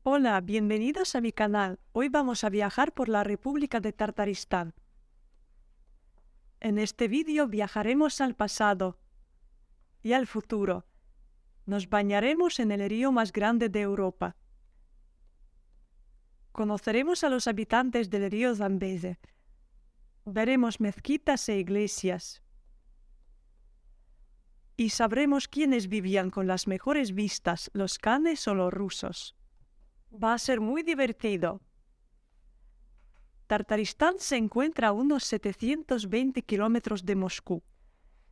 Hola, bienvenidos a mi canal. Hoy vamos a viajar por la República de Tartaristán. En este vídeo viajaremos al pasado y al futuro. Nos bañaremos en el río más grande de Europa. Conoceremos a los habitantes del río Zambeze. Veremos mezquitas e iglesias. Y sabremos quiénes vivían con las mejores vistas, los canes o los rusos. Va a ser muy divertido. Tartaristán se encuentra a unos 720 kilómetros de Moscú.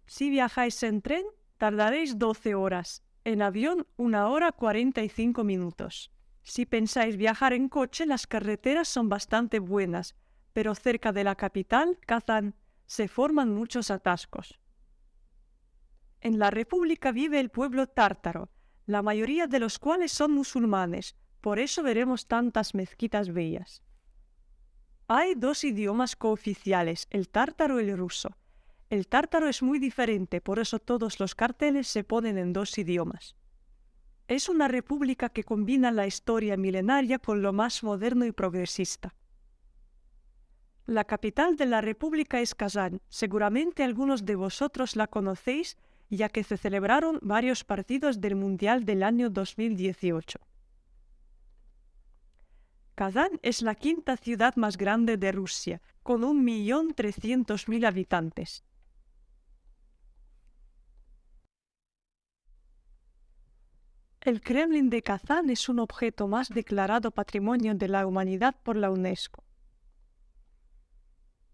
Si viajáis en tren, tardaréis 12 horas. En avión, 1 hora 45 minutos. Si pensáis viajar en coche, las carreteras son bastante buenas, pero cerca de la capital, Kazán, se forman muchos atascos. En la República vive el pueblo tártaro, la mayoría de los cuales son musulmanes, por eso veremos tantas mezquitas bellas. Hay 2 idiomas cooficiales, el tártaro y el ruso. El tártaro es muy diferente, por eso todos los carteles se ponen en 2 idiomas. Es una república que combina la historia milenaria con lo más moderno y progresista. La capital de la república es Kazán. Seguramente algunos de vosotros la conocéis, ya que se celebraron varios partidos del Mundial del año 2018. Kazán es la 5ª ciudad más grande de Rusia, con 1.300.000 habitantes. El Kremlin de Kazán es un objeto más declarado Patrimonio de la Humanidad por la UNESCO.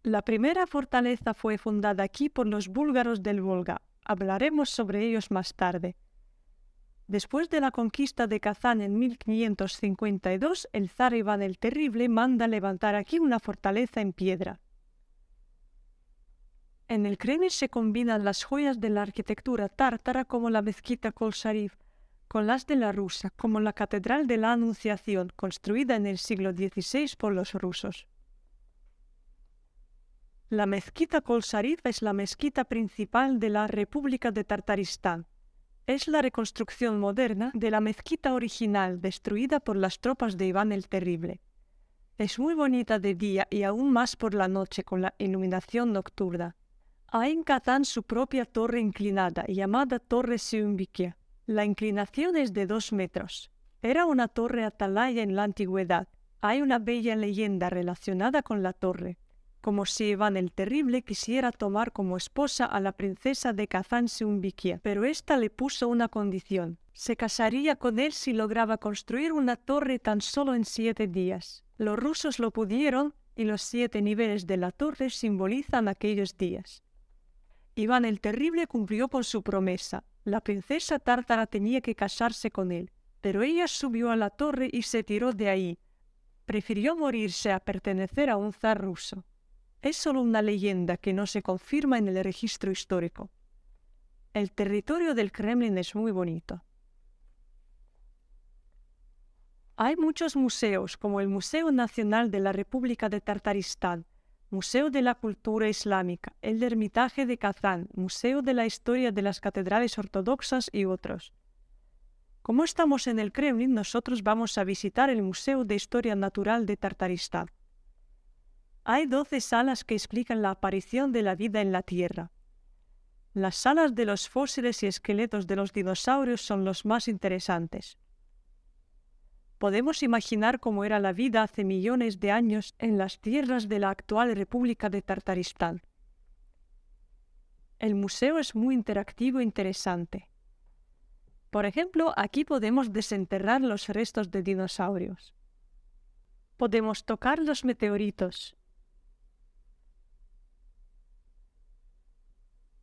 La primera fortaleza fue fundada aquí por los búlgaros del Volga. Hablaremos sobre ellos más tarde. Después de la conquista de Kazán en 1552, el zar Iván el Terrible manda levantar aquí una fortaleza en piedra. En el Kremlin se combinan las joyas de la arquitectura tártara como la mezquita Kol-Sharif, con las de la rusa, como la Catedral de la Anunciación, construida en el siglo XVI por los rusos. La mezquita Kol-Sharif es la mezquita principal de la República de Tartaristán. Es la reconstrucción moderna de la mezquita original destruida por las tropas de Iván el Terrible. Es muy bonita de día y aún más por la noche con la iluminación nocturna. Hay en Kazán su propia torre inclinada llamada Torre Siumbikia. La inclinación es de 2 metros. Era una torre atalaya en la antigüedad. Hay una bella leyenda relacionada con la torre, como si Iván el Terrible quisiera tomar como esposa a la princesa de Kazán Siumbikia, pero ésta le puso una condición. Se casaría con él si lograba construir una torre tan solo en 7 días. Los rusos lo pudieron y los 7 niveles de la torre simbolizan aquellos días. Iván el Terrible cumplió con su promesa. La princesa tártara tenía que casarse con él, pero ella subió a la torre y se tiró de ahí. Prefirió morirse a pertenecer a un zar ruso. Es solo una leyenda que no se confirma en el registro histórico. El territorio del Kremlin es muy bonito. Hay muchos museos, como el Museo Nacional de la República de Tartaristán, Museo de la Cultura Islámica, el Ermitaje de Kazán, Museo de la Historia de las Catedrales Ortodoxas y otros. Como estamos en el Kremlin, nosotros vamos a visitar el Museo de Historia Natural de Tartaristán. Hay 12 salas que explican la aparición de la vida en la Tierra. Las salas de los fósiles y esqueletos de los dinosaurios son los más interesantes. Podemos imaginar cómo era la vida hace millones de años en las tierras de la actual República de Tartaristán. El museo es muy interactivo e interesante. Por ejemplo, aquí podemos desenterrar los restos de dinosaurios. Podemos tocar los meteoritos.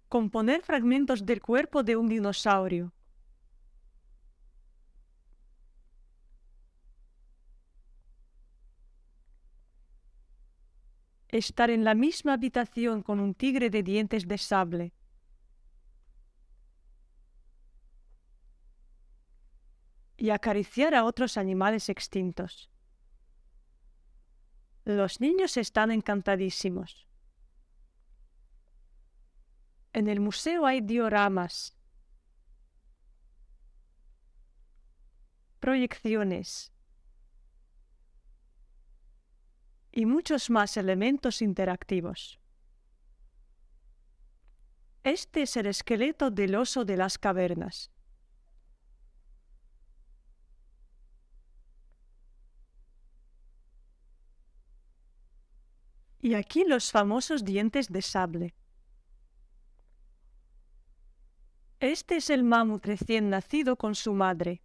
Componer fragmentos del cuerpo de un dinosaurio. Estar en la misma habitación con un tigre de dientes de sable. Y acariciar a otros animales extintos. Los niños están encantadísimos. En el museo hay dioramas, proyecciones, y muchos más elementos interactivos. Este es el esqueleto del oso de las cavernas. Y aquí los famosos dientes de sable. Este es el mamut recién nacido con su madre.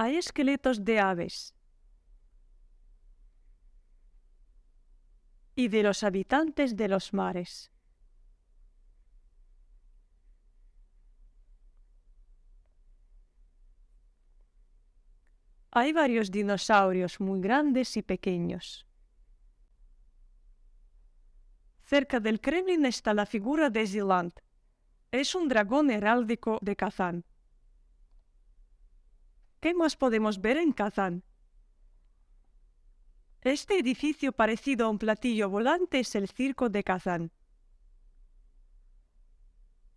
Hay esqueletos de aves y de los habitantes de los mares. Hay varios dinosaurios muy grandes y pequeños. Cerca del Kremlin está la figura de Zyland. Es un dragón heráldico de Kazán. ¿Qué más podemos ver en Kazán? Este edificio parecido a un platillo volante es el Circo de Kazán.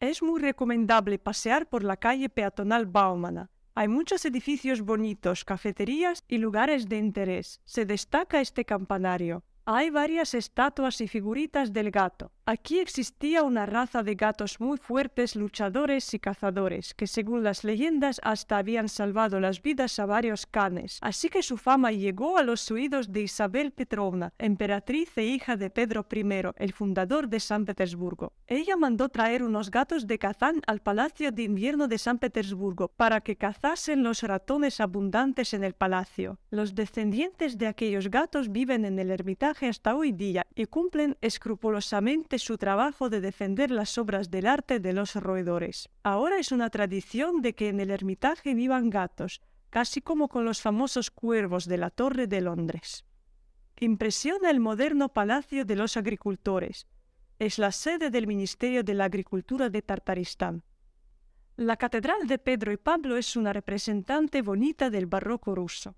Es muy recomendable pasear por la calle peatonal Baumana. Hay muchos edificios bonitos, cafeterías y lugares de interés. Se destaca este campanario. Hay varias estatuas y figuritas del gato. Aquí existía una raza de gatos muy fuertes, luchadores y cazadores, que según las leyendas hasta habían salvado las vidas a varios canes. Así que su fama llegó a los oídos de Isabel Petrovna, emperatriz e hija de Pedro I, el fundador de San Petersburgo. Ella mandó traer unos gatos de Kazán al Palacio de Invierno de San Petersburgo para que cazasen los ratones abundantes en el palacio. Los descendientes de aquellos gatos viven en el Hermitage hasta hoy día y cumplen escrupulosamente su trabajo de defender las obras del arte de los roedores. Ahora es una tradición de que en el Hermitage vivan gatos, casi como con los famosos cuervos de la Torre de Londres. Impresiona el moderno Palacio de los Agricultores. Es la sede del Ministerio de la Agricultura de Tartaristán. La Catedral de Pedro y Pablo es una representante bonita del barroco ruso.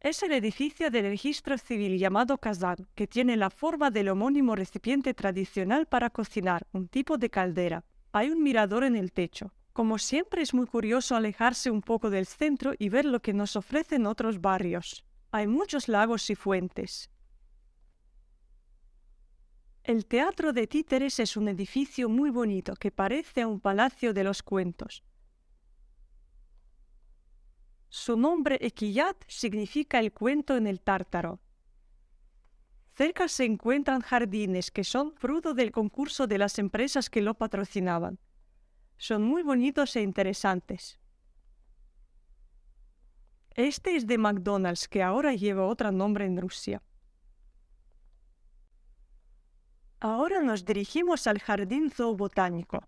Es el edificio del registro civil llamado Kazán, que tiene la forma del homónimo recipiente tradicional para cocinar, un tipo de caldera. Hay un mirador en el techo. Como siempre es muy curioso alejarse un poco del centro y ver lo que nos ofrecen otros barrios. Hay muchos lagos y fuentes. El Teatro de Títeres es un edificio muy bonito que parece a un palacio de los cuentos. Su nombre Equillat significa el cuento en el tártaro. Cerca se encuentran jardines que son fruto del concurso de las empresas que lo patrocinaban. Son muy bonitos e interesantes. Este es de McDonald's, que ahora lleva otro nombre en Rusia. Ahora nos dirigimos al Jardín Zoobotánico.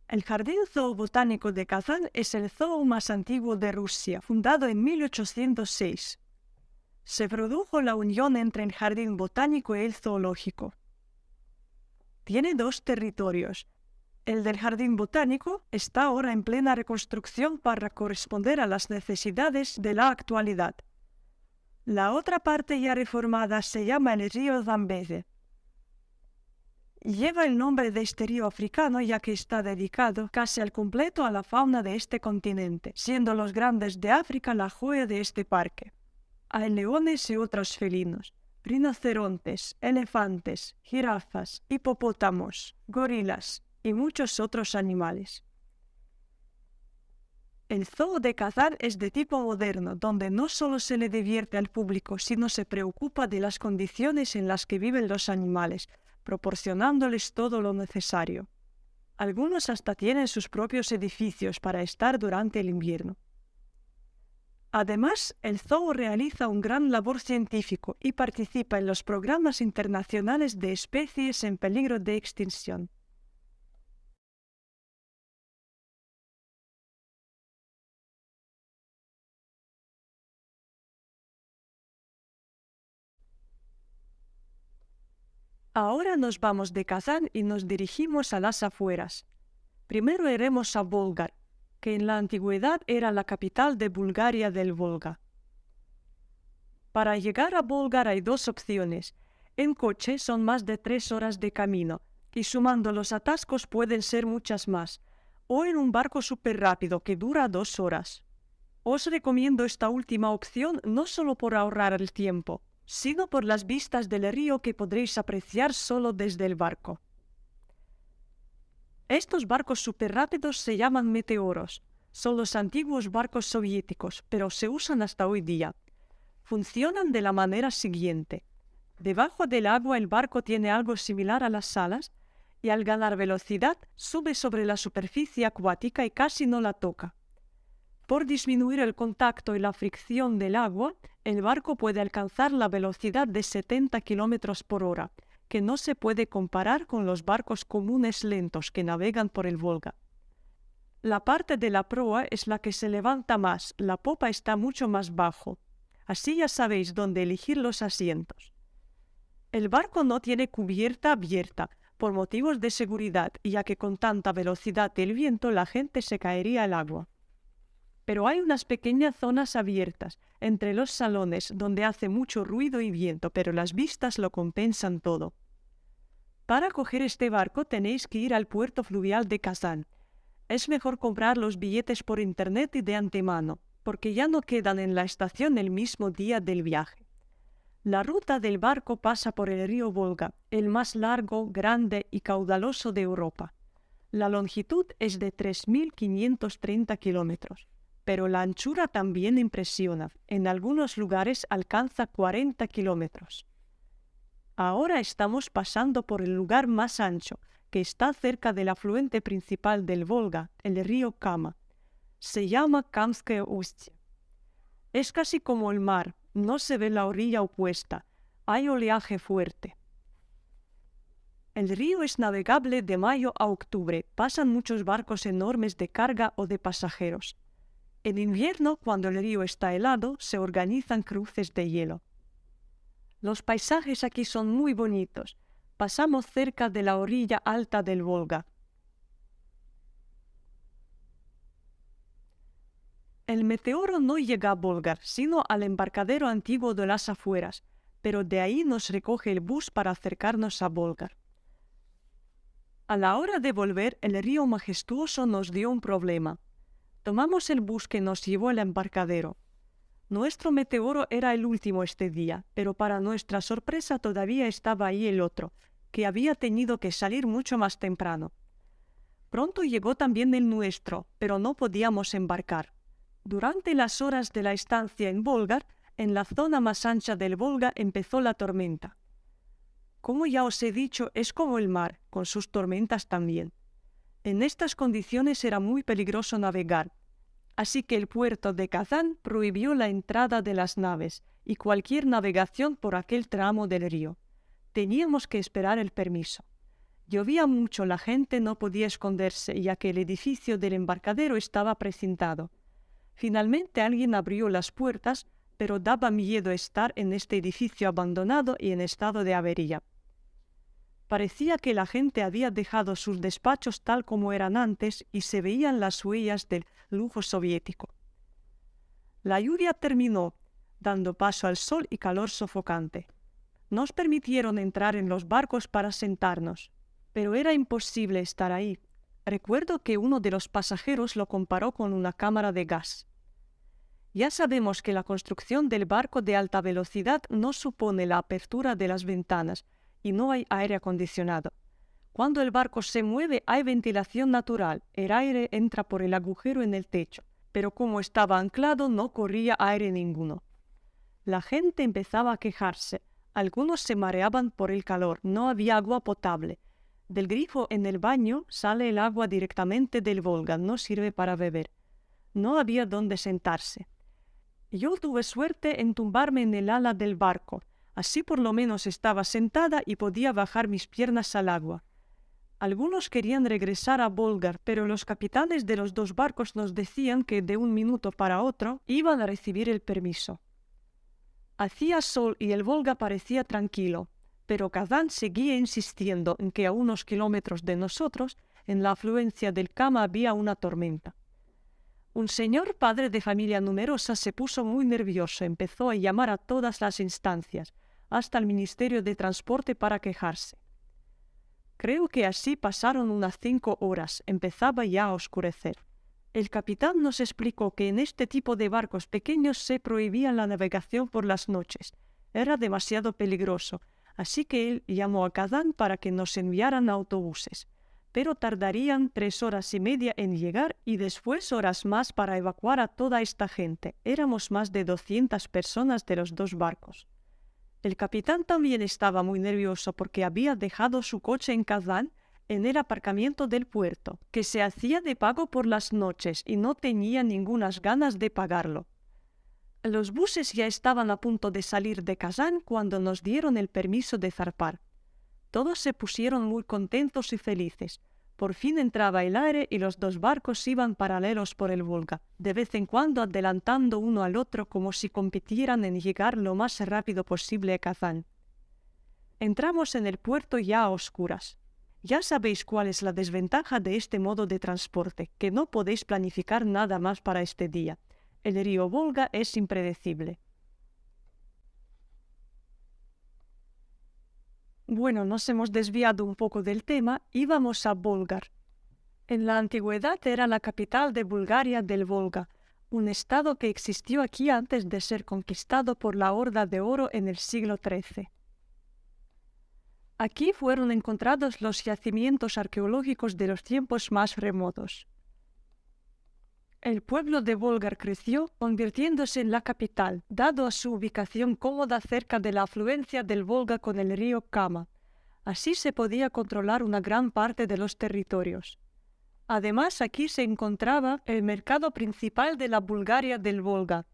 El Jardín Zoobotánico de Kazán es el zoo más antiguo de Rusia, fundado en 1806. Se produjo la unión entre el Jardín Botánico y el Zoológico. Tiene dos territorios. El del Jardín Botánico está ahora en plena reconstrucción para corresponder a las necesidades de la actualidad. La otra parte ya reformada se llama el río Zambeze. Lleva el nombre de este río africano ya que está dedicado casi al completo a la fauna de este continente, siendo los grandes de África la joya de este parque. Hay leones y otros felinos, rinocerontes, elefantes, jirafas, hipopótamos, gorilas y muchos otros animales. El zoo de Kazán es de tipo moderno, donde no solo se le divierte al público, sino se preocupa de las condiciones en las que viven los animales, proporcionándoles todo lo necesario. Algunos hasta tienen sus propios edificios para estar durante el invierno. Además, el zoo realiza un gran labor científico y participa en los programas internacionales de especies en peligro de extinción. Ahora nos vamos de Kazán y nos dirigimos a las afueras. Primero iremos a Volga, que en la antigüedad era la capital de Bulgaria del Volga. Para llegar a Volga hay dos opciones. En coche son más de 3 horas de camino, y sumando los atascos pueden ser muchas más. o en un barco súper rápido que dura 2 horas. Os recomiendo esta última opción no solo por ahorrar el tiempo, sino por las vistas del río que podréis apreciar solo desde el barco. Estos barcos superrápidos se llaman meteoros. Son los antiguos barcos soviéticos, pero se usan hasta hoy día. Funcionan de la manera siguiente. Debajo del agua el barco tiene algo similar a las alas y al ganar velocidad sube sobre la superficie acuática y casi no la toca. Por disminuir el contacto y la fricción del agua, el barco puede alcanzar la velocidad de 70 km por hora, que no se puede comparar con los barcos comunes lentos que navegan por el Volga. La parte de la proa es la que se levanta más, la popa está mucho más bajo. Así ya sabéis dónde elegir los asientos. El barco no tiene cubierta abierta, por motivos de seguridad, ya que con tanta velocidad del viento la gente se caería al agua. Pero hay unas pequeñas zonas abiertas entre los salones donde hace mucho ruido y viento, pero las vistas lo compensan todo. Para coger este barco tenéis que ir al puerto fluvial de Kazán. Es mejor comprar los billetes por internet y de antemano, porque ya no quedan en la estación el mismo día del viaje. La ruta del barco pasa por el río Volga, el más largo, grande y caudaloso de Europa. La longitud es de 3.530 kilómetros. Pero la anchura también impresiona. En algunos lugares alcanza 40 kilómetros. Ahora estamos pasando por el lugar más ancho, que está cerca del afluente principal del Volga, el río Kama. Se llama Kamskaya Ustye. Es casi como el mar, no se ve la orilla opuesta, hay oleaje fuerte. El río es navegable de mayo a octubre, pasan muchos barcos enormes de carga o de pasajeros. En invierno, cuando el río está helado, se organizan cruces de hielo. Los paisajes aquí son muy bonitos. Pasamos cerca de la orilla alta del Volga. El meteoro no llega a Volgar, sino al embarcadero antiguo de las afueras, pero de ahí nos recoge el bus para acercarnos a Volgar. A la hora de volver, el río majestuoso nos dio un problema. Tomamos el bus que nos llevó al embarcadero. Nuestro meteoro era el último este día, pero para nuestra sorpresa todavía estaba ahí el otro, que había tenido que salir mucho más temprano. Pronto llegó también el nuestro, pero no podíamos embarcar. Durante las horas de la estancia en Volgar, en la zona más ancha del Volga empezó la tormenta. Como ya os he dicho, es como el mar, con sus tormentas también. En estas condiciones era muy peligroso navegar, así que el puerto de Kazán prohibió la entrada de las naves y cualquier navegación por aquel tramo del río. Teníamos que esperar el permiso. Llovía mucho, la gente no podía esconderse, ya que el edificio del embarcadero estaba precintado. Finalmente alguien abrió las puertas, pero daba miedo estar en este edificio abandonado y en estado de avería. Parecía que la gente había dejado sus despachos tal como eran antes y se veían las huellas del lujo soviético. La lluvia terminó, dando paso al sol y calor sofocante. Nos permitieron entrar en los barcos para sentarnos, pero era imposible estar ahí. Recuerdo que uno de los pasajeros lo comparó con una cámara de gas. Ya sabemos que la construcción del barco de alta velocidad no supone la apertura de las ventanas, y no hay aire acondicionado. Cuando el barco se mueve hay ventilación natural, el aire entra por el agujero en el techo, pero como estaba anclado no corría aire ninguno. La gente empezaba a quejarse, algunos se mareaban por el calor, no había agua potable. Del grifo en el baño sale el agua directamente del Volga, no sirve para beber. No había dónde sentarse. Yo tuve suerte en tumbarme en el ala del barco. Así por lo menos estaba sentada y podía bajar mis piernas al agua. Algunos querían regresar a Volgar, pero los capitanes de los 2 barcos nos decían que de un minuto para otro iban a recibir el permiso. Hacía sol y el Volga parecía tranquilo, pero Kazán seguía insistiendo en que a unos kilómetros de nosotros, en la afluencia del Kama, había una tormenta. Un señor padre de familia numerosa se puso muy nervioso, empezó a llamar a todas las instancias, hasta el Ministerio de Transporte para quejarse. Creo que así pasaron unas 5 horas. Empezaba ya a oscurecer. El capitán nos explicó que en este tipo de barcos pequeños se prohibía la navegación por las noches. Era demasiado peligroso, así que él llamó a Kazán para que nos enviaran autobuses. Pero tardarían 3 horas y media en llegar y después horas más para evacuar a toda esta gente. Éramos más de 200 personas de los 2 barcos. El capitán también estaba muy nervioso porque había dejado su coche en Kazán, en el aparcamiento del puerto, que se hacía de pago por las noches y no tenía ningunas ganas de pagarlo. Los buses ya estaban a punto de salir de Kazán cuando nos dieron el permiso de zarpar. Todos se pusieron muy contentos y felices. Por fin entraba el aire y los 2 barcos iban paralelos por el Volga, de vez en cuando adelantando uno al otro como si compitieran en llegar lo más rápido posible a Kazán. Entramos en el puerto ya a oscuras. Ya sabéis cuál es la desventaja de este modo de transporte, que no podéis planificar nada más para este día. El río Volga es impredecible. Bueno, nos hemos desviado un poco del tema y vamos a Bolgar. En la antigüedad era la capital de Bulgaria del Volga, un estado que existió aquí antes de ser conquistado por la Horda de Oro en el siglo XIII. Aquí fueron encontrados los yacimientos arqueológicos de los tiempos más remotos. El pueblo de Volgar creció, convirtiéndose en la capital, dado a su ubicación cómoda cerca de la afluencia del Volga con el río Kama. Así se podía controlar una gran parte de los territorios. Además, aquí se encontraba el mercado principal de la Bulgaria del Volga.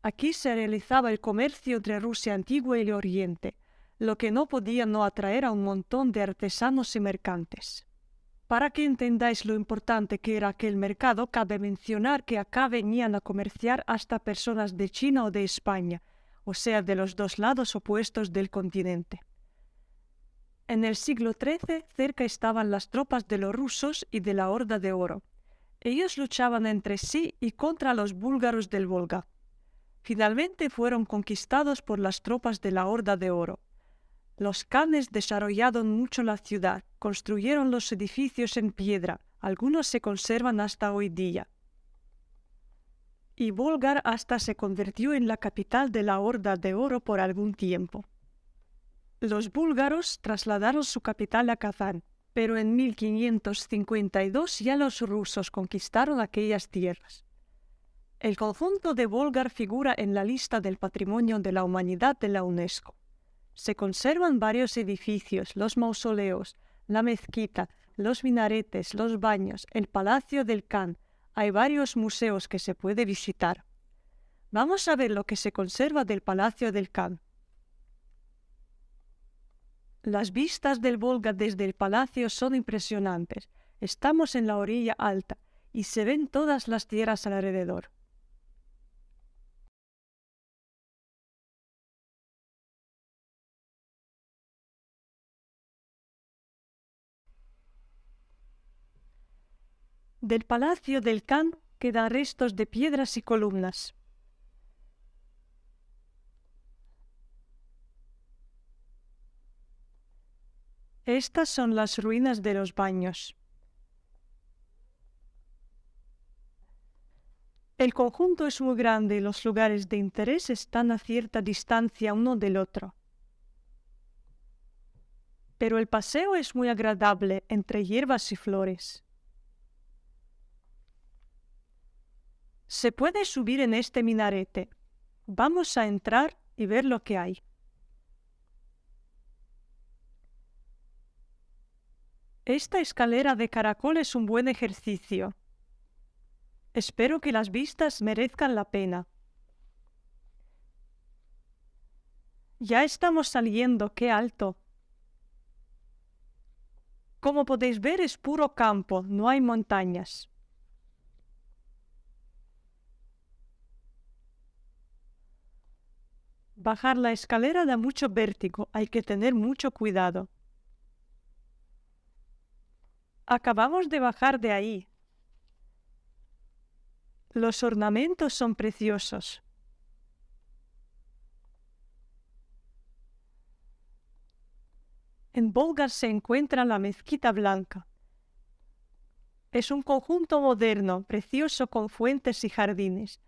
Aquí se realizaba el comercio entre Rusia antigua y el Oriente, lo que no podía no atraer a un montón de artesanos y mercantes. Para que entendáis lo importante que era aquel mercado, cabe mencionar que acá venían a comerciar hasta personas de China o de España, o sea, de los 2 lados opuestos del continente. En el siglo XIII, cerca estaban las tropas de los rusos y de la Horda de Oro. Ellos luchaban entre sí y contra los búlgaros del Volga. Finalmente fueron conquistados por las tropas de la Horda de Oro. Los khanes desarrollaron mucho la ciudad, construyeron los edificios en piedra, algunos se conservan hasta hoy día. Y Volgar hasta se convirtió en la capital de la Horda de Oro por algún tiempo. Los búlgaros trasladaron su capital a Kazán, pero en 1552 ya los rusos conquistaron aquellas tierras. El conjunto de Volgar figura en la lista del Patrimonio de la Humanidad de la UNESCO. Se conservan varios edificios, los mausoleos, la mezquita, los minaretes, los baños, el Palacio del Khan. Hay varios museos que se puede visitar. Vamos a ver lo que se conserva del Palacio del Khan. Las vistas del Volga desde el palacio son impresionantes. Estamos en la orilla alta y se ven todas las tierras alrededor. Del Palacio del Khan quedan restos de piedras y columnas. Estas son las ruinas de los baños. El conjunto es muy grande y los lugares de interés están a cierta distancia uno del otro. Pero el paseo es muy agradable entre hierbas y flores. Se puede subir en este minarete. Vamos a entrar y ver lo que hay. Esta escalera de caracol es un buen ejercicio. Espero que las vistas merezcan la pena. Ya estamos saliendo, ¡qué alto! Como podéis ver, es puro campo, no hay montañas. Bajar la escalera da mucho vértigo, hay que tener mucho cuidado. Acabamos de bajar de ahí. Los ornamentos son preciosos. En Volga se encuentra la Mezquita Blanca. Es un conjunto moderno, precioso, con fuentes y jardines.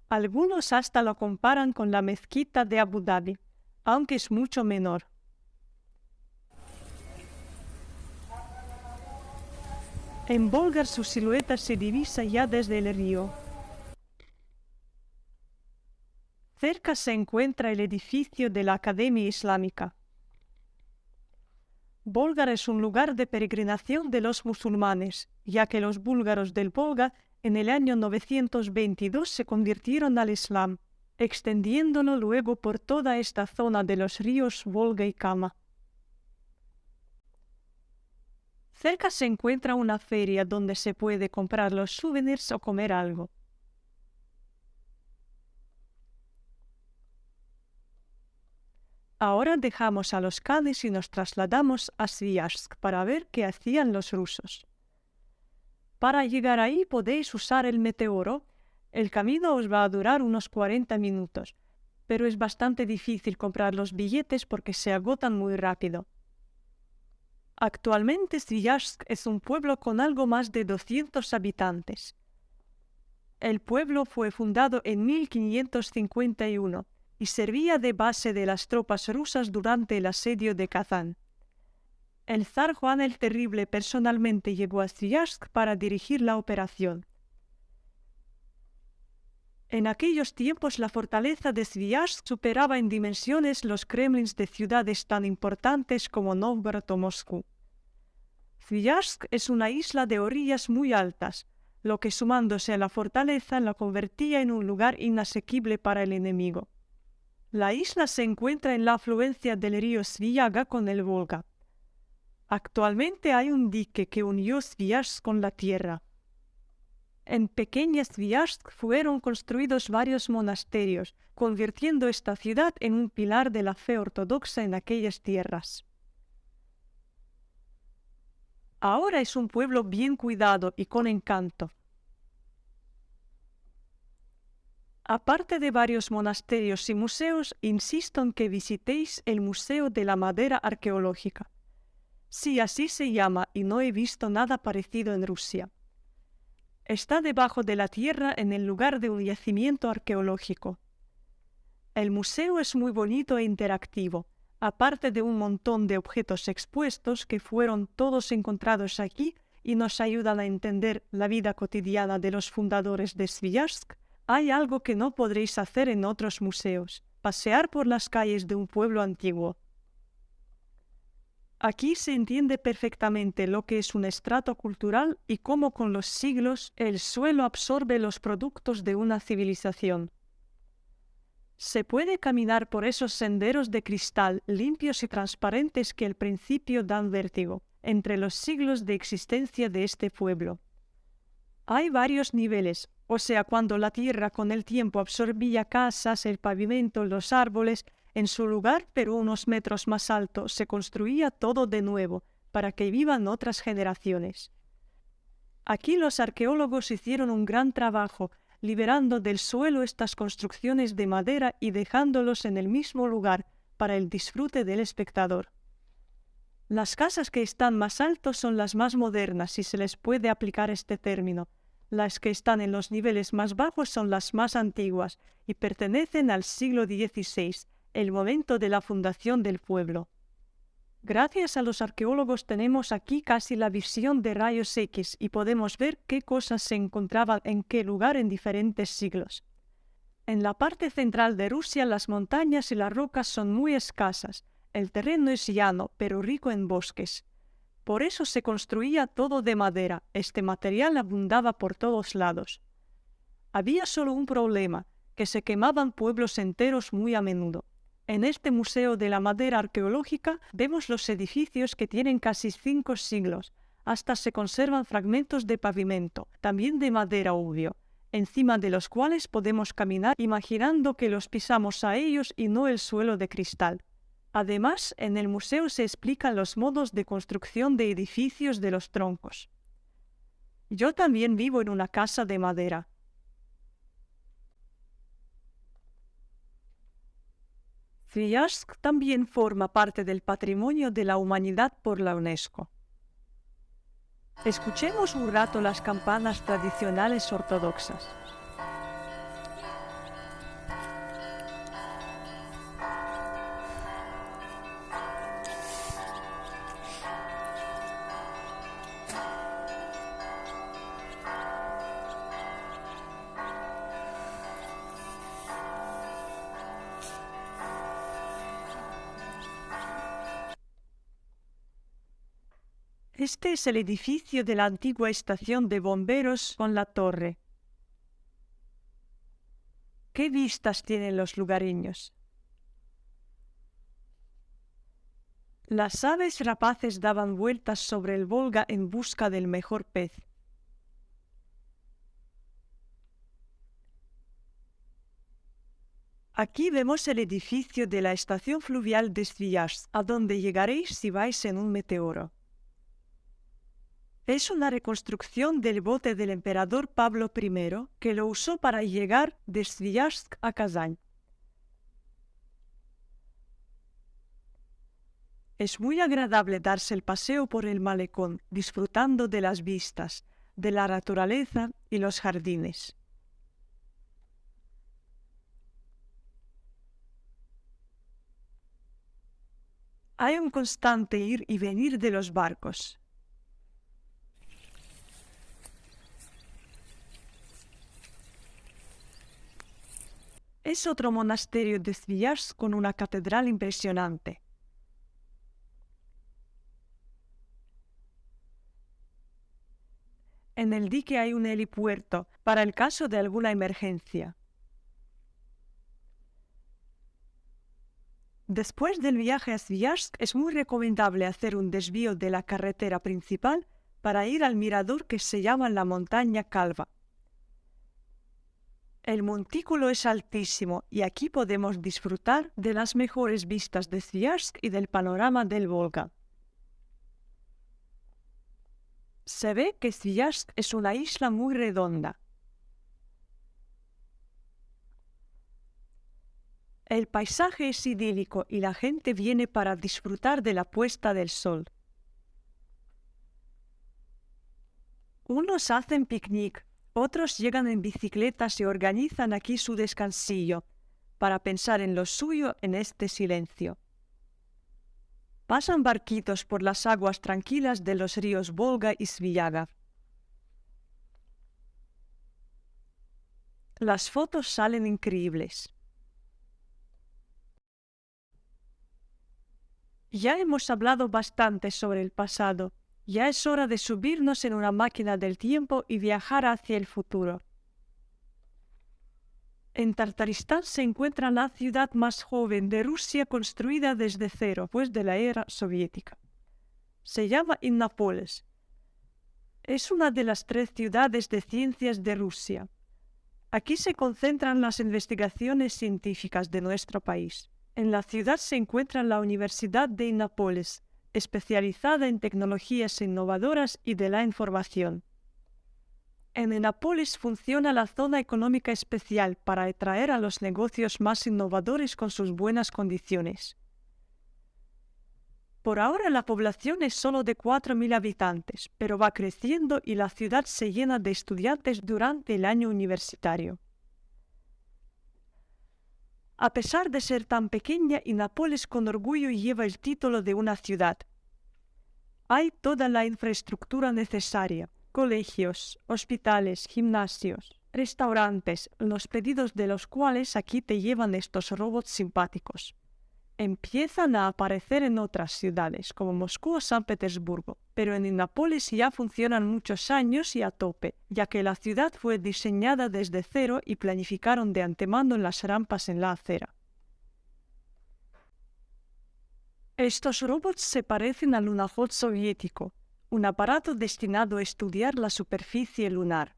Algunos hasta lo comparan con la Mezquita de Abu Dhabi, aunque es mucho menor. En Volga su silueta se divisa ya desde el río. Cerca se encuentra el edificio de la Academia Islámica. Volga es un lugar de peregrinación de los musulmanes, ya que los búlgaros del Volga en el año 922 se convirtieron al Islam, extendiéndolo luego por toda esta zona de los ríos Volga y Kama. Cerca se encuentra una feria donde se puede comprar los souvenirs o comer algo. Ahora dejamos a los Kades y nos trasladamos a Sviazhsk para ver qué hacían los rusos. Para llegar ahí podéis usar el meteoro. El camino os va a durar unos 40 minutos, pero es bastante difícil comprar los billetes porque se agotan muy rápido. Actualmente Sviazhsk es un pueblo con algo más de 200 habitantes. El pueblo fue fundado en 1551 y servía de base de las tropas rusas durante el asedio de Kazán. El zar Juan el Terrible personalmente llegó a Sviazhsk para dirigir la operación. En aquellos tiempos la fortaleza de Sviazhsk superaba en dimensiones los kremlins de ciudades tan importantes como Novgorod o Moscú. Sviazhsk es una isla de orillas muy altas, lo que sumándose a la fortaleza la convertía en un lugar inasequible para el enemigo. La isla se encuentra en la afluencia del río Sviaga con el Volga. Actualmente hay un dique que unió Sviazhsk con la tierra. En pequeña Sviazhsk fueron construidos varios monasterios, convirtiendo esta ciudad en un pilar de la fe ortodoxa en aquellas tierras. Ahora es un pueblo bien cuidado y con encanto. Aparte de varios monasterios y museos, insisto en que visitéis el Museo de la Madera Arqueológica. Sí, así se llama y no he visto nada parecido en Rusia. Está debajo de la tierra en el lugar de un yacimiento arqueológico. El museo es muy bonito e interactivo, aparte de un montón de objetos expuestos que fueron todos encontrados aquí y nos ayudan a entender la vida cotidiana de los fundadores de Sviazhsk. Hay algo que no podréis hacer en otros museos: pasear por las calles de un pueblo antiguo. Aquí se entiende perfectamente lo que es un estrato cultural y cómo con los siglos el suelo absorbe los productos de una civilización. Se puede caminar por esos senderos de cristal limpios y transparentes que al principio dan vértigo, entre los siglos de existencia de este pueblo. Hay varios niveles, o sea, cuando la tierra con el tiempo absorbía casas, el pavimento, los árboles, en su lugar, pero unos metros más alto, se construía todo de nuevo, para que vivan otras generaciones. Aquí los arqueólogos hicieron un gran trabajo, liberando del suelo estas construcciones de madera y dejándolos en el mismo lugar, para el disfrute del espectador. Las casas que están más altos son las más modernas, si se les puede aplicar este término. Las que están en los niveles más bajos son las más antiguas y pertenecen al siglo XVI, el momento de la fundación del pueblo. Gracias a los arqueólogos tenemos aquí casi la visión de rayos X y podemos ver qué cosas se encontraban en qué lugar en diferentes siglos. En la parte central de Rusia las montañas y las rocas son muy escasas. El terreno es llano, pero rico en bosques. Por eso se construía todo de madera. Este material abundaba por todos lados. Había solo un problema, que se quemaban pueblos enteros muy a menudo. En este Museo de la Madera Arqueológica vemos los edificios que tienen casi 5 siglos. Hasta se conservan fragmentos de pavimento, también de madera obvio, encima de los cuales podemos caminar imaginando que los pisamos a ellos y no el suelo de cristal. Además, en el museo se explican los modos de construcción de edificios de los troncos. Yo también vivo en una casa de madera. Sviajsk también forma parte del Patrimonio de la Humanidad por la UNESCO. Escuchemos un rato las campanas tradicionales ortodoxas. Este es el edificio de la antigua estación de bomberos con la torre. ¿Qué vistas tienen los lugareños? Las aves rapaces daban vueltas sobre el Volga en busca del mejor pez. Aquí vemos el edificio de la estación fluvial de Sviajsk, a donde llegaréis si vais en un meteoro. Es una reconstrucción del bote del emperador Pablo I, que lo usó para llegar de Sviajsk a Kazán. Es muy agradable darse el paseo por el malecón, disfrutando de las vistas, de la naturaleza y los jardines. Hay un constante ir y venir de los barcos. Es otro monasterio de Sviajsk con una catedral impresionante. En el dique hay un helipuerto para el caso de alguna emergencia. Después del viaje a Sviajsk es muy recomendable hacer un desvío de la carretera principal para ir al mirador que se llama la montaña Calva. El montículo es altísimo y aquí podemos disfrutar de las mejores vistas de Sviajsk y del panorama del Volga. Se ve que Sviajsk es una isla muy redonda. El paisaje es idílico y la gente viene para disfrutar de la puesta del sol. Unos hacen picnic, otros llegan en bicicletas y organizan aquí su descansillo, para pensar en lo suyo en este silencio. Pasan barquitos por las aguas tranquilas de los ríos Volga y Svijaga. Las fotos salen increíbles. Ya hemos hablado bastante sobre el pasado. Ya es hora de subirnos en una máquina del tiempo y viajar hacia el futuro. En Tartaristán se encuentra la ciudad más joven de Rusia construida desde cero, después de la era soviética. Se llama Innápolis. Es una de las 3 ciudades de ciencias de Rusia. Aquí se concentran las investigaciones científicas de nuestro país. En la ciudad se encuentra la Universidad de Innápolis, especializada en tecnologías innovadoras y de la información. En Innápolis funciona la zona económica especial para atraer a los negocios más innovadores con sus buenas condiciones. Por ahora la población es solo de 4.000 habitantes, pero va creciendo y la ciudad se llena de estudiantes durante el año universitario. A pesar de ser tan pequeña, Innápolis con orgullo lleva el título de una ciudad. Hay toda la infraestructura necesaria: colegios, hospitales, gimnasios, restaurantes, los pedidos de los cuales aquí te llevan estos robots simpáticos. Empiezan a aparecer en otras ciudades, como Moscú o San Petersburgo, pero en Innápolis ya funcionan muchos años y a tope, ya que la ciudad fue diseñada desde cero y planificaron de antemano las rampas en la acera. Estos robots se parecen al lunajot soviético, un aparato destinado a estudiar la superficie lunar.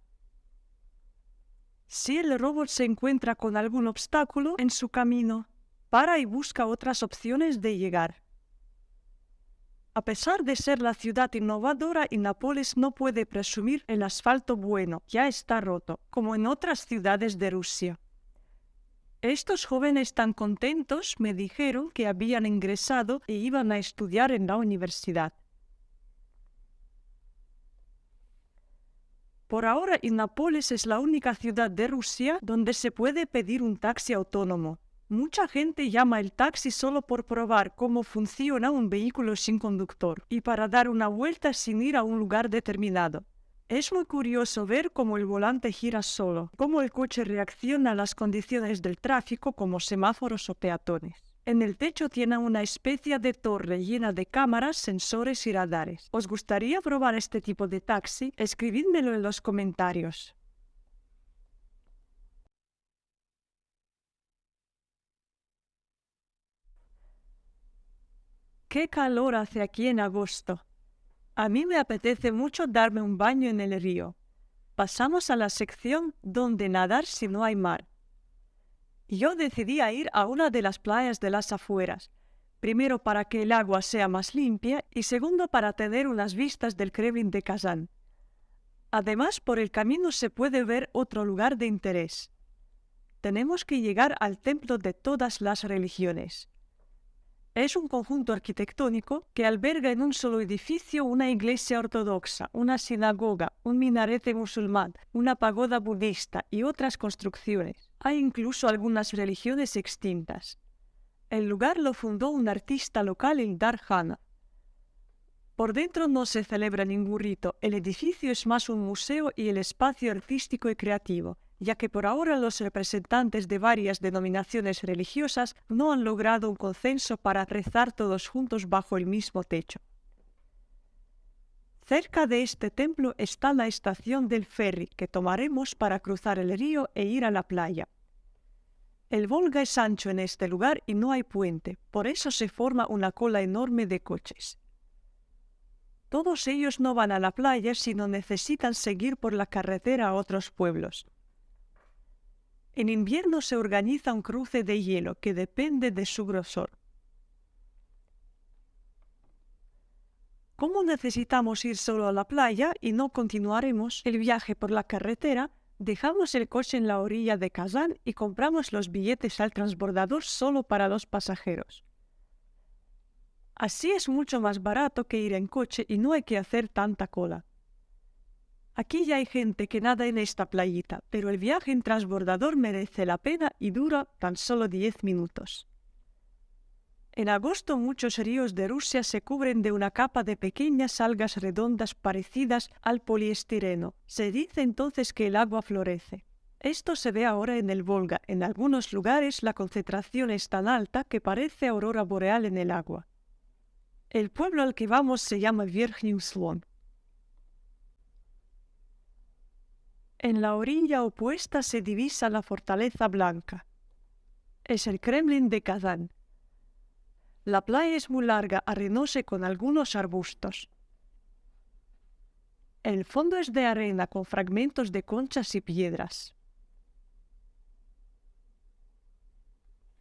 Si el robot se encuentra con algún obstáculo en su camino, para y busca otras opciones de llegar. A pesar de ser la ciudad innovadora, Innápolis no puede presumir el asfalto bueno, ya está roto, como en otras ciudades de Rusia. Estos jóvenes tan contentos me dijeron que habían ingresado e iban a estudiar en la universidad. Por ahora, Innápolis es la única ciudad de Rusia donde se puede pedir un taxi autónomo. Mucha gente llama el taxi solo por probar cómo funciona un vehículo sin conductor y para dar una vuelta sin ir a un lugar determinado. Es muy curioso ver cómo el volante gira solo, cómo el coche reacciona a las condiciones del tráfico como semáforos o peatones. En el techo tiene una especie de torre llena de cámaras, sensores y radares. ¿Os gustaría probar este tipo de taxi? Escribidmelo en los comentarios. ¡Qué calor hace aquí en agosto! A mí me apetece mucho darme un baño en el río. Pasamos a la sección donde nadar si no hay mar. Yo decidí ir a una de las playas de las afueras, primero para que el agua sea más limpia y segundo para tener unas vistas del Kremlin de Kazán. Además, por el camino se puede ver otro lugar de interés. Tenemos que llegar al templo de todas las religiones. Es un conjunto arquitectónico que alberga en un solo edificio una iglesia ortodoxa, una sinagoga, un minarete musulmán, una pagoda budista y otras construcciones. Hay incluso algunas religiones extintas. El lugar lo fundó un artista local, Ildar Hana. Por dentro no se celebra ningún rito, el edificio es más un museo y el espacio artístico y creativo, ya que por ahora los representantes de varias denominaciones religiosas no han logrado un consenso para rezar todos juntos bajo el mismo techo. Cerca de este templo está la estación del ferry que tomaremos para cruzar el río e ir a la playa. El Volga es ancho en este lugar y no hay puente, por eso se forma una cola enorme de coches. Todos ellos no van a la playa, sino necesitan seguir por la carretera a otros pueblos. En invierno se organiza un cruce de hielo que depende de su grosor. Como necesitamos ir solo a la playa y no continuaremos el viaje por la carretera, dejamos el coche en la orilla de Kazán y compramos los billetes al transbordador solo para los pasajeros. Así es mucho más barato que ir en coche y no hay que hacer tanta cola. Aquí ya hay gente que nada en esta playita, pero el viaje en transbordador merece la pena y dura tan solo 10 minutos. En agosto muchos ríos de Rusia se cubren de una capa de pequeñas algas redondas parecidas al poliestireno. Se dice entonces que el agua florece. Esto se ve ahora en el Volga. En algunos lugares la concentración es tan alta que parece aurora boreal en el agua. El pueblo al que vamos se llama Verkhny Uslon. En la orilla opuesta se divisa la Fortaleza Blanca. Es el Kremlin de Kazán. La playa es muy larga, arenosa y con algunos arbustos. El fondo es de arena con fragmentos de conchas y piedras.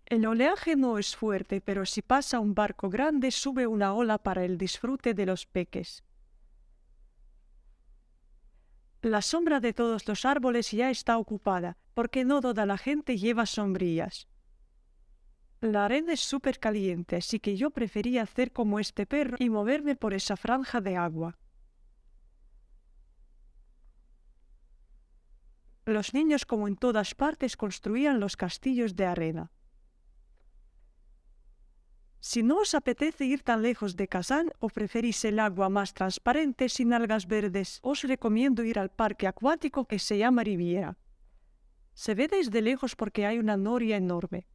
El oleaje no es fuerte, pero si pasa un barco grande sube una ola para el disfrute de los peques. La sombra de todos los árboles ya está ocupada, porque no toda la gente lleva sombrillas. La arena es súper caliente, así que yo prefería hacer como este perro y moverme por esa franja de agua. Los niños, como en todas partes, construían los castillos de arena. Si no os apetece ir tan lejos de Kazán o preferís el agua más transparente sin algas verdes, os recomiendo ir al parque acuático que se llama Riviera. Se ve desde lejos porque hay una noria enorme.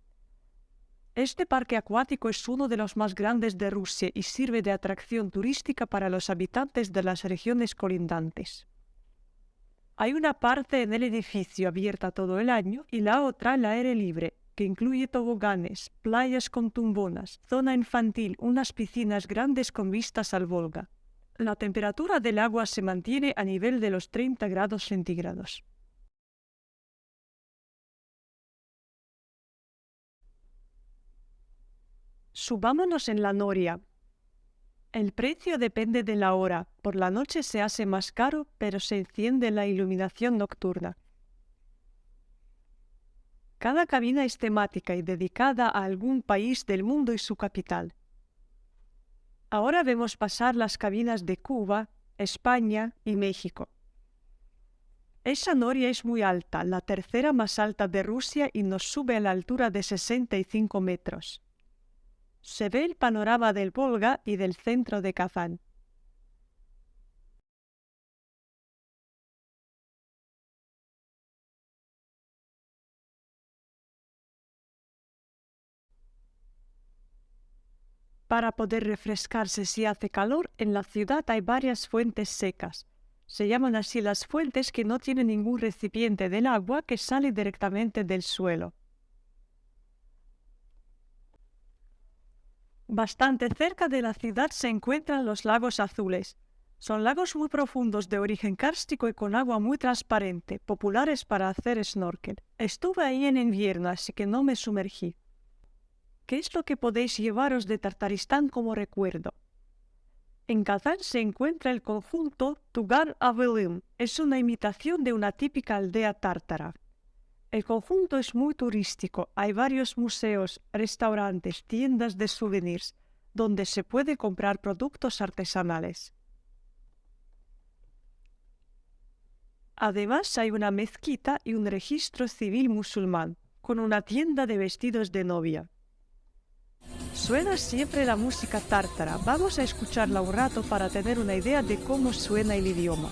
Este parque acuático es uno de los más grandes de Rusia y sirve de atracción turística para los habitantes de las regiones colindantes. Hay una parte en el edificio abierta todo el año y la otra al aire libre, que incluye toboganes, playas con tumbonas, zona infantil, unas piscinas grandes con vistas al Volga. La temperatura del agua se mantiene a nivel de los 30 grados centígrados. Subámonos en la noria. El precio depende de la hora. Por la noche se hace más caro, pero se enciende la iluminación nocturna. Cada cabina es temática y dedicada a algún país del mundo y su capital. Ahora vemos pasar las cabinas de Cuba, España y México. Esa noria es muy alta, la tercera más alta de Rusia y nos sube a la altura de 65 metros. Se ve el panorama del Volga y del centro de Kazán. Para poder refrescarse si hace calor, en la ciudad hay varias fuentes secas. Se llaman así las fuentes que no tienen ningún recipiente del agua que sale directamente del suelo. Bastante cerca de la ciudad se encuentran los lagos azules. Son lagos muy profundos de origen kárstico y con agua muy transparente, populares para hacer snorkel. Estuve ahí en invierno, así que no me sumergí. ¿Qué es lo que podéis llevaros de Tartaristán como recuerdo? En Kazán se encuentra el conjunto Tugar-Avelim. Es una imitación de una típica aldea tártara. El conjunto es muy turístico. Hay varios museos, restaurantes, tiendas de souvenirs, donde se puede comprar productos artesanales. Además, hay una mezquita y un registro civil musulmán, con una tienda de vestidos de novia. Suena siempre la música tártara. Vamos a escucharla un rato para tener una idea de cómo suena el idioma.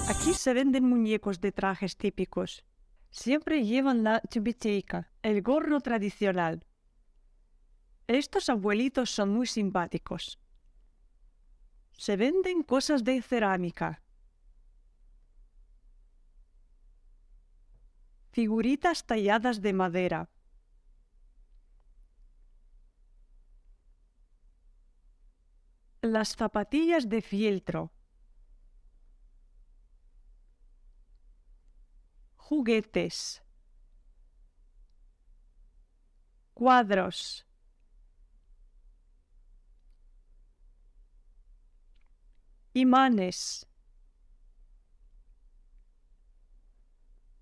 Aquí se venden muñecos de trajes típicos. Siempre llevan la tübeteyka, el gorro tradicional. Estos abuelitos son muy simpáticos. Se venden cosas de cerámica, figuritas talladas de madera, las zapatillas de fieltro, juguetes, cuadros, imanes,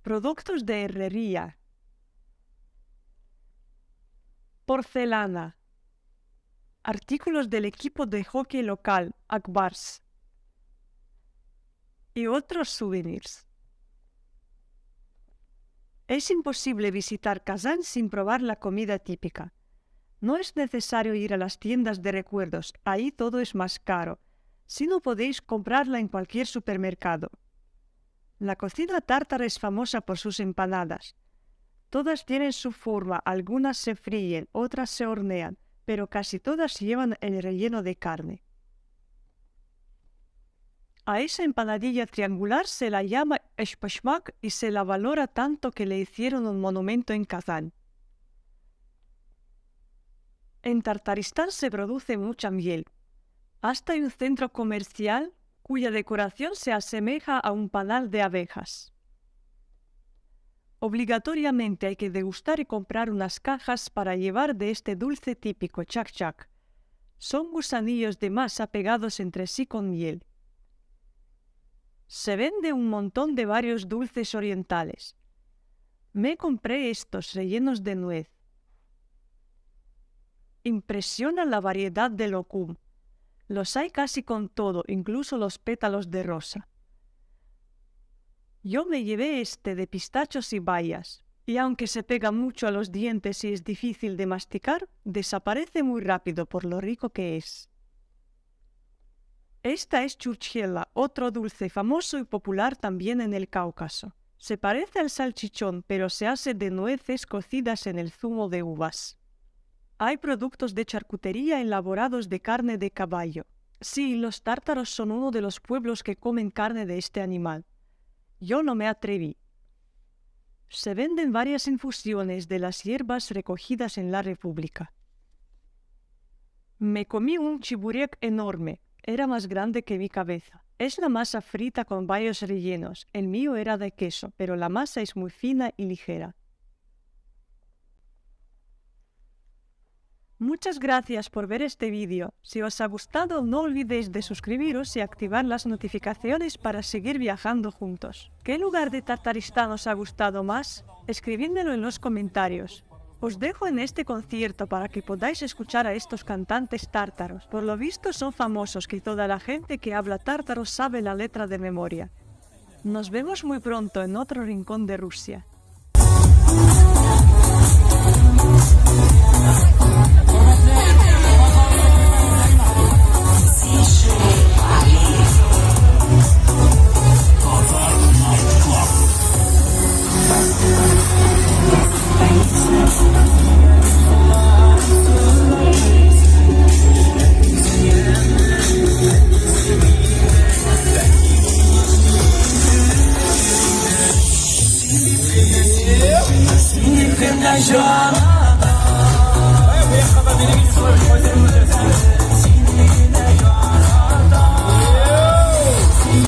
productos de herrería, porcelana, artículos del equipo de hockey local, Akbars, y otros souvenirs. Es imposible visitar Kazán sin probar la comida típica. No es necesario ir a las tiendas de recuerdos, ahí todo es más caro, si no podéis comprarla en cualquier supermercado. La cocina tártara es famosa por sus empanadas. Todas tienen su forma, algunas se fríen, otras se hornean, pero casi todas llevan el relleno de carne. A esa empanadilla triangular se la llama eshpashmak y se la valora tanto que le hicieron un monumento en Kazán. En Tartaristán se produce mucha miel. Hasta hay un centro comercial cuya decoración se asemeja a un panal de abejas. Obligatoriamente hay que degustar y comprar unas cajas para llevar de este dulce típico chak-chak. Son gusanillos de masa pegados entre sí con miel. Se vende un montón de varios dulces orientales. Me compré estos rellenos de nuez. Impresiona la variedad de lokum. Los hay casi con todo, incluso los pétalos de rosa. Yo me llevé este de pistachos y bayas, y aunque se pega mucho a los dientes y es difícil de masticar, desaparece muy rápido por lo rico que es. Esta es churchela, otro dulce famoso y popular también en el Cáucaso. Se parece al salchichón, pero se hace de nueces cocidas en el zumo de uvas. Hay productos de charcutería elaborados de carne de caballo. Sí, los tártaros son uno de los pueblos que comen carne de este animal. Yo no me atreví. Se venden varias infusiones de las hierbas recogidas en la República. Me comí un chiburek enorme. Era más grande que mi cabeza. Es la masa frita con varios rellenos. El mío era de queso, pero la masa es muy fina y ligera. Muchas gracias por ver este vídeo. Si os ha gustado, no olvidéis de suscribiros y activar las notificaciones para seguir viajando juntos. ¿Qué lugar de Tartaristán os ha gustado más? Escribídmelo en los comentarios. Os dejo en este concierto para que podáis escuchar a estos cantantes tártaros. Por lo visto son famosos que toda la gente que habla tártaro sabe la letra de memoria. Nos vemos muy pronto en otro rincón de Rusia. Vai, eu ia acabar vendo que